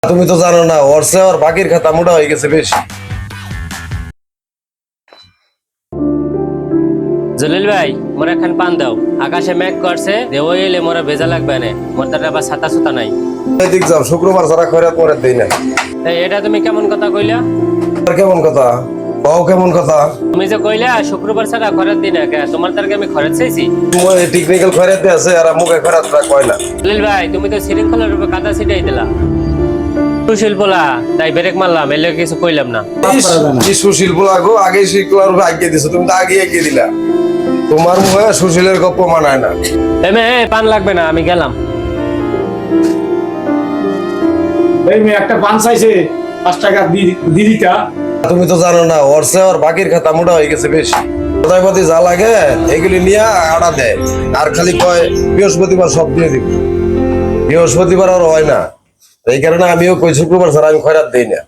তুমি তো জানো না ওর চেয়ে ওর বাকির খাতা মোটা হয়ে গেছে বেশি। জলিল ভাই মোরা এখন পান দাও, আকাশে মেঘ করছে দেও এলে মোরা ভেজা লাগবে না, মোর তার আবার ছাতা সুতা নাই। এদিক যাও, শুক্রবার ছাড়া খয়রাত মরে দেই না। এই এটা তুমি কেমন কথা কইলা? আর কেমন কথা বাও, কেমন কথা? তুমি যে কইলা শুক্রবার ছাড়া খরচ দিই না, তোমার তার আমি খরচ চাইছি? টেকনিক্যাল খয়রাতে আছে আর মুখে খয়রাতটা কয় না। জলিল ভাই তুমি তো শৃঙ্খলার রূপে কাদা ছিটাই দিলা। সুশীল বলা তাই ব্রেক মারলাম, এলে কিছু কইলাম না। কি সুশীল বলা গো, আগে শিখলার আগে দিছো, তুমি তো আগে এগিয়ে দিলা। তোমার মুখে সুশীলের গপ্প মানায় না। এমে পান লাগবে না, আমি গেলাম। এই মেয়ে একটা পান চাইছে 5 টাকা দিদিটা। তুমি তো জানো না ওর চেয়ে ওর বাকির খাতা মোটা হয়ে গেছে বেশি। কোথায় যা লাগে এগুলি নিয়ে আড়া দেয় আর খালি কয় বৃহস্পতিবার সব দিয়ে দিব। বৃহস্পতিবার আর হয় না, এই কারণে আমিও কই শুক্রবার ছাড়া আমি খয়রাত দিই না।